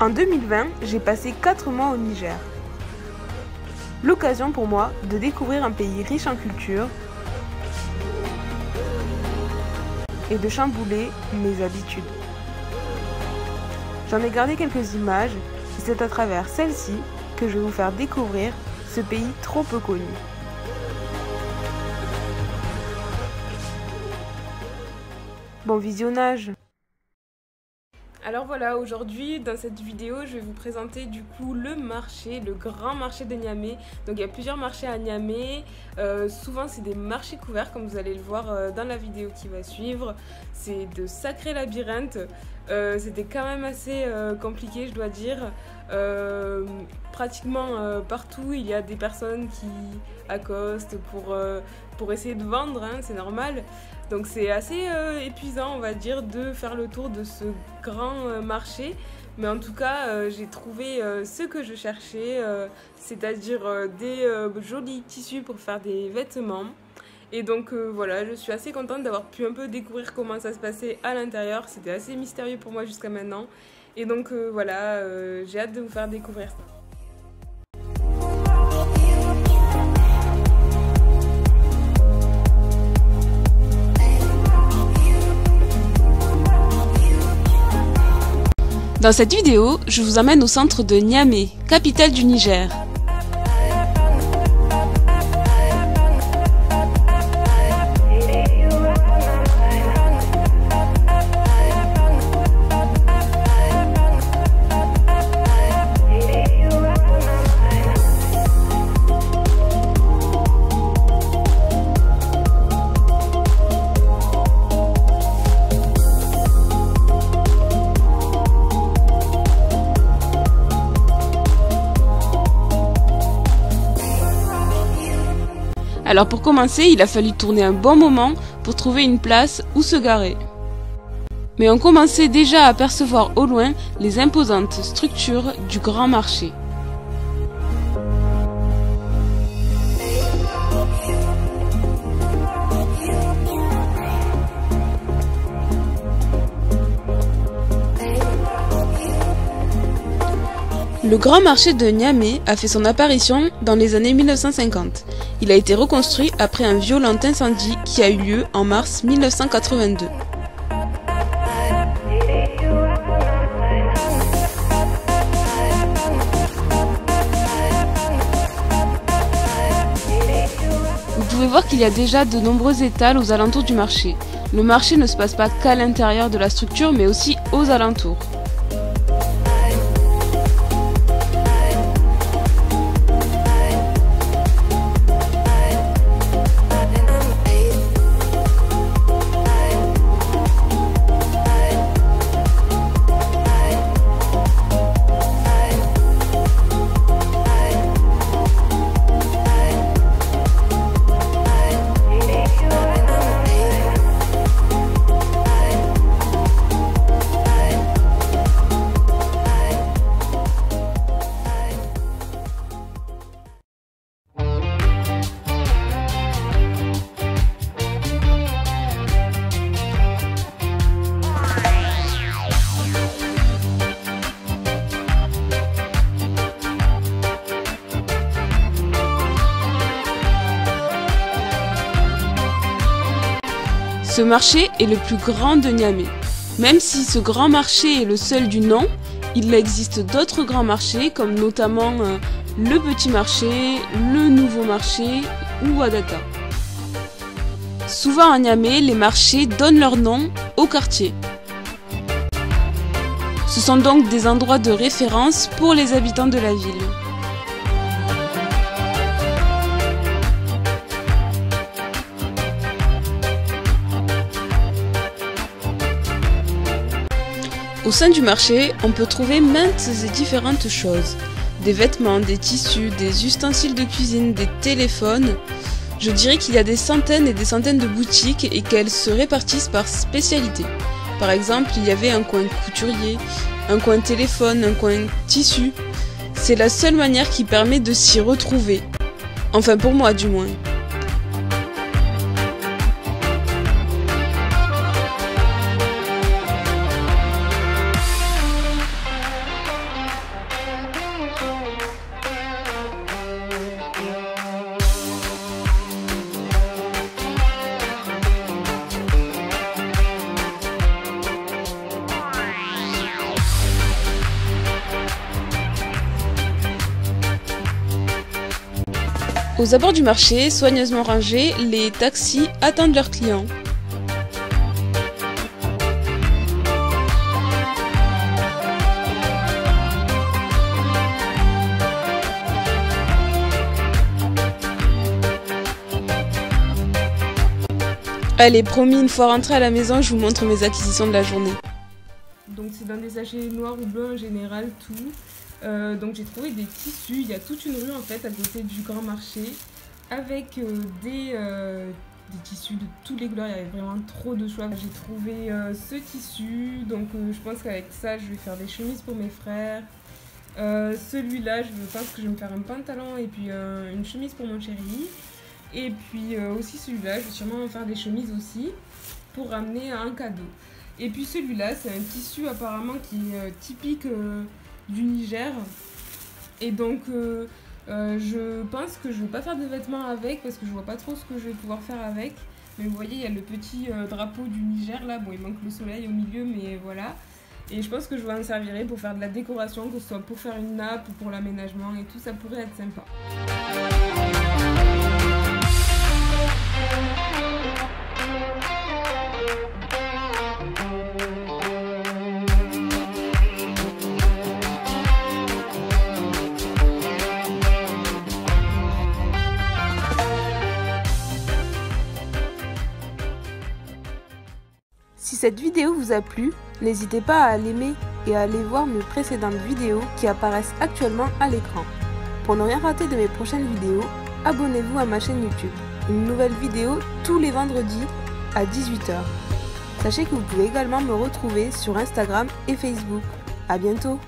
En 2020, j'ai passé 4 mois au Niger. L'occasion pour moi de découvrir un pays riche en culture et de chambouler mes habitudes. J'en ai gardé quelques images et c'est à travers celles-ci que je vais vous faire découvrir ce pays trop peu connu. Bon visionnage! Alors voilà, aujourd'hui dans cette vidéo je vais vous présenter du coup le marché, le grand marché de Niamey. Donc il y a plusieurs marchés à Niamey, souvent c'est des marchés couverts comme vous allez le voir dans la vidéo qui va suivre. C'est de sacrés labyrinthes, c'était quand même assez compliqué je dois dire. Pratiquement partout il y a des personnes qui accostent pour essayer de vendre, hein, c'est normal. Donc c'est assez épuisant on va dire de faire le tour de ce grand marché. Mais en tout cas j'ai trouvé ce que je cherchais, c'est-à-dire des jolis tissus pour faire des vêtements. Et donc voilà, je suis assez contente d'avoir pu un peu découvrir comment ça se passait à l'intérieur. C'était assez mystérieux pour moi jusqu'à maintenant. Et donc voilà, j'ai hâte de vous faire découvrir ça. Dans cette vidéo, je vous emmène au centre de Niamey, capitale du Niger. Alors pour commencer, il a fallu tourner un bon moment pour trouver une place où se garer. Mais on commençait déjà à apercevoir au loin les imposantes structures du grand marché. Le grand marché de Niamey a fait son apparition dans les années 1950. Il a été reconstruit après un violent incendie qui a eu lieu en mars 1982. Vous pouvez voir qu'il y a déjà de nombreux étals aux alentours du marché. Le marché ne se passe pas qu'à l'intérieur de la structure mais aussi aux alentours. Ce marché est le plus grand de Niamey. Même si ce grand marché est le seul du nom, il existe d'autres grands marchés comme notamment le Petit Marché, le Nouveau Marché ou Wadata. Souvent à Niamey, les marchés donnent leur nom au quartier. Ce sont donc des endroits de référence pour les habitants de la ville. Au sein du marché, on peut trouver maintes et différentes choses. Des vêtements, des tissus, des ustensiles de cuisine, des téléphones. Je dirais qu'il y a des centaines et des centaines de boutiques et qu'elles se répartissent par spécialité. Par exemple, il y avait un coin couturier, un coin téléphone, un coin tissu. c'est la seule manière qui permet de s'y retrouver. Enfin pour moi du moins. Aux abords du marché, soigneusement rangés, les taxis attendent leurs clients. Allez, promis, une fois rentré à la maison, je vous montre mes acquisitions de la journée. Donc c'est dans des sachets noirs ou bleus en général, tout. Donc j'ai trouvé des tissus, il y a toute une rue en fait à côté du grand marché avec des tissus de tous les couleurs, il y avait vraiment trop de choix. J'ai trouvé ce tissu, donc je pense qu'avec ça je vais faire des chemises pour mes frères. Celui-là, je pense que je vais me faire un pantalon et puis une chemise pour mon chéri. Et puis aussi celui-là, je vais sûrement en faire des chemises aussi pour ramener un cadeau. Et puis celui-là, c'est un tissu apparemment qui est typique du Niger. Et donc je pense que je vais pas faire de vêtements avec parce que je vois pas trop ce que je vais pouvoir faire avec. Mais vous voyez, il y a le petit drapeau du Niger là. Bon, il manque le soleil au milieu, mais voilà. Et je pense que je vais en servir pour faire de la décoration, que ce soit pour faire une nappe ou pour l'aménagement et tout, ça pourrait être sympa. Si cette vidéo vous a plu, n'hésitez pas à l'aimer et à aller voir mes précédentes vidéos qui apparaissent actuellement à l'écran. Pour ne rien rater de mes prochaines vidéos, abonnez-vous à ma chaîne YouTube. Une nouvelle vidéo tous les vendredis à 18 h. Sachez que vous pouvez également me retrouver sur Instagram et Facebook. À bientôt!